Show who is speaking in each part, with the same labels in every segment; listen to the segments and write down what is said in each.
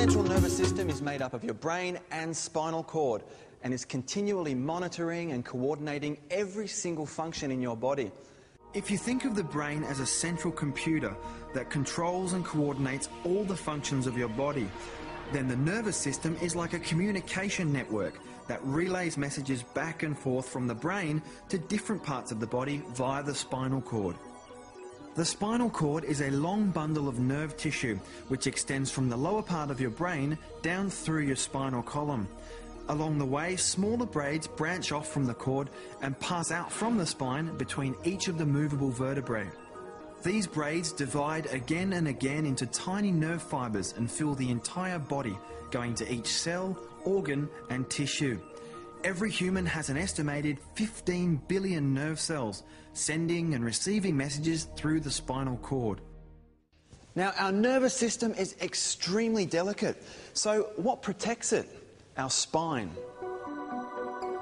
Speaker 1: central nervous system is made up of your brain and spinal cord and is continually monitoring and coordinating every single function in your body. If you think of the brain as a central computer that controls and coordinates all the functions of your body, then the nervous system is like a communication network that relays messages back and forth from the brain to different parts of the body via the spinal cord. The spinal cord is a long bundle of nerve tissue which extends from the lower part of your brain down through your spinal column. Along the way, smaller braids branch off from the cord and pass out from the spine between each of the movable vertebrae. These braids divide again and again into tiny nerve fibres and fill the entire body, going to each cell, organ and tissue. Every human has an estimated 15 billion nerve cells, sending and receiving messages through the spinal cord. Now, our nervous system is extremely delicate, so what protects it? Our spine.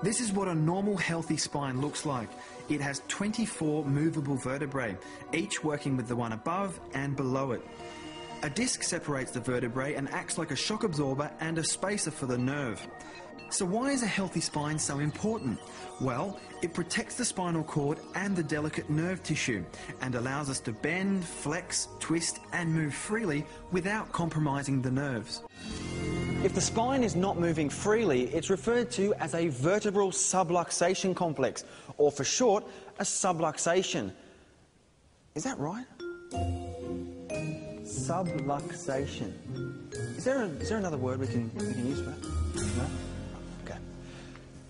Speaker 1: This is what a normal healthy spine looks like. It has 24 movable vertebrae, each working with the one above and below it. A disc separates the vertebrae and acts like a shock absorber and a spacer for the nerve. So why is a healthy spine so important? Well, it protects the spinal cord and the delicate nerve tissue and allows us to bend, flex, twist and move freely without compromising the nerves. If the spine is not moving freely, it's referred to as a vertebral subluxation complex, or for short, a subluxation. Is that right? Subluxation. Is there another word we can use for that? No? Okay.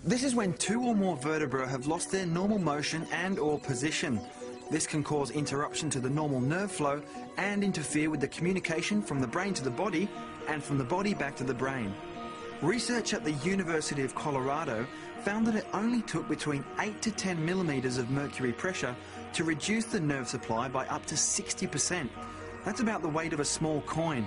Speaker 1: This is when two or more vertebrae have lost their normal motion and or position. This can cause interruption to the normal nerve flow and interfere with the communication from the brain to the body and from the body back to the brain. Research at the University of Colorado found that it only took between 8 to 10 millimeters of mercury pressure to reduce the nerve supply by up to 60%. That's about the weight of a small coin.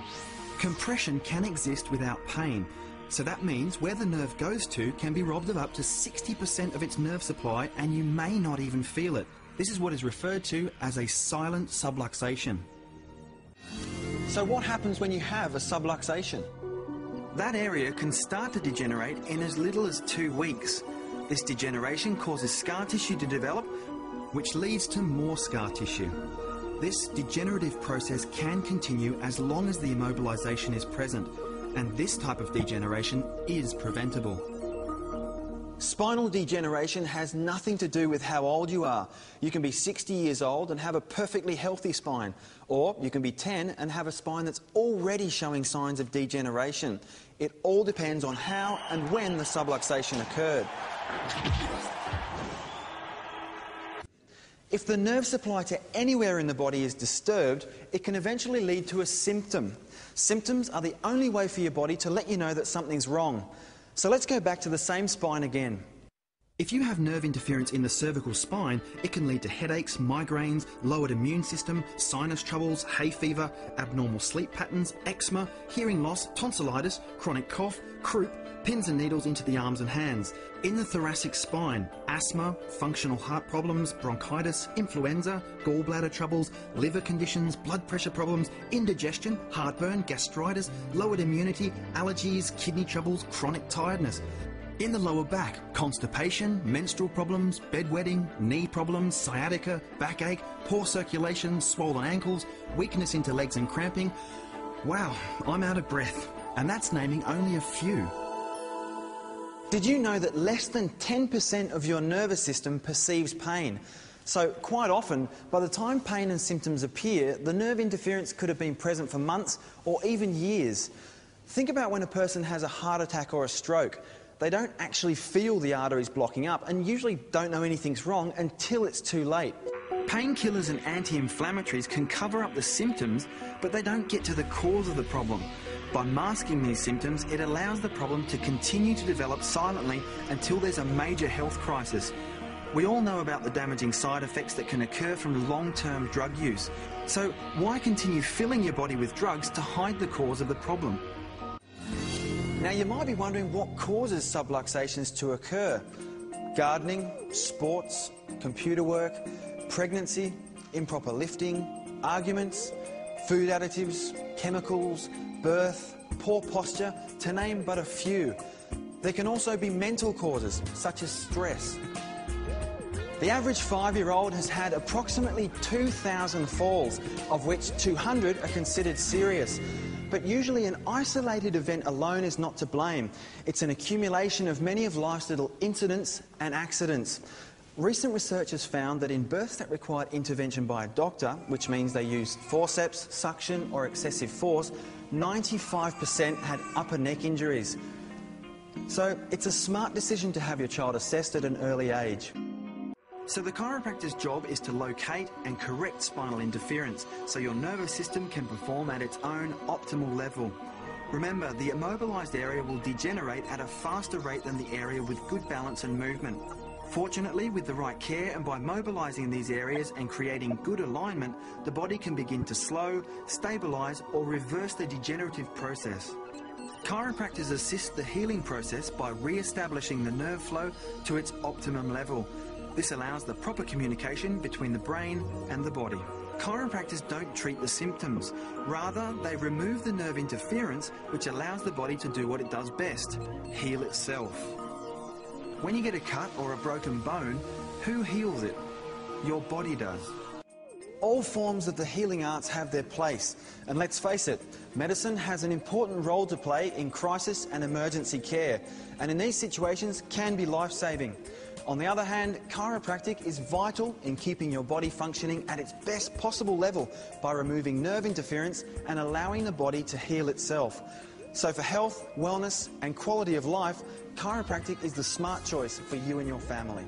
Speaker 1: Compression can exist without pain, so that means where the nerve goes to can be robbed of up to 60% of its nerve supply and you may not even feel it. This is what is referred to as a silent subluxation. So what happens when you have a subluxation? That area can start to degenerate in as little as 2 weeks. This degeneration causes scar tissue to develop, which leads to more scar tissue. This degenerative process can continue as long as the immobilization is present, and this type of degeneration is preventable. Spinal degeneration has nothing to do with how old you are. You can be 60 years old and have a perfectly healthy spine, or you can be 10 and have a spine that's already showing signs of degeneration. It all depends on how and when the subluxation occurred. If the nerve supply to anywhere in the body is disturbed, it can eventually lead to a symptom. Symptoms are the only way for your body to let you know that something's wrong. So let's go back to the same spine again. If you have nerve interference in the cervical spine, it can lead to headaches, migraines, lowered immune system, sinus troubles, hay fever, abnormal sleep patterns, eczema, hearing loss, tonsillitis, chronic cough, croup, pins and needles into the arms and hands. In the thoracic spine, asthma, functional heart problems, bronchitis, influenza, gallbladder troubles, liver conditions, blood pressure problems, indigestion, heartburn, gastritis, lowered immunity, allergies, kidney troubles, chronic tiredness. In the lower back, constipation, menstrual problems, bedwetting, knee problems, sciatica, backache, poor circulation, swollen ankles, weakness into legs and cramping. Wow, I'm out of breath. And that's naming only a few. Did you know that less than 10% of your nervous system perceives pain? So quite often, by the time pain and symptoms appear, the nerve interference could have been present for months or even years. Think about when a person has a heart attack or a stroke. They don't actually feel the arteries blocking up and usually don't know anything's wrong until it's too late. Painkillers and anti-inflammatories can cover up the symptoms, but they don't get to the cause of the problem. By masking these symptoms, it allows the problem to continue to develop silently until there's a major health crisis. We all know about the damaging side effects that can occur from long-term drug use. So why continue filling your body with drugs to hide the cause of the problem? Now you might be wondering what causes subluxations to occur. Gardening, sports, computer work, pregnancy, improper lifting, arguments, food additives, chemicals, birth, poor posture, to name but a few. There can also be mental causes, such as stress. The average 5-year-old has had approximately 2,000 falls, of which 200 are considered serious. But usually an isolated event alone is not to blame. It's an accumulation of many of life's little incidents and accidents. Recent research has found that in births that required intervention by a doctor, which means they used forceps, suction or excessive force, 95% had upper neck injuries. So it's a smart decision to have your child assessed at an early age. So the chiropractor's job is to locate and correct spinal interference so your nervous system can perform at its own optimal level. Remember, the immobilised area will degenerate at a faster rate than the area with good balance and movement. Fortunately, with the right care and by mobilising these areas and creating good alignment, the body can begin to slow, stabilise or reverse the degenerative process. Chiropractors assist the healing process by re-establishing the nerve flow to its optimum level. This allows the proper communication between the brain and the body. Chiropractors don't treat the symptoms. Rather, they remove the nerve interference, which allows the body to do what it does best, heal itself. When you get a cut or a broken bone, who heals it? Your body does. All forms of the healing arts have their place, and let's face it, medicine has an important role to play in crisis and emergency care, and in these situations can be life-saving. On the other hand, chiropractic is vital in keeping your body functioning at its best possible level by removing nerve interference and allowing the body to heal itself. So for health, wellness and quality of life, chiropractic is the smart choice for you and your family.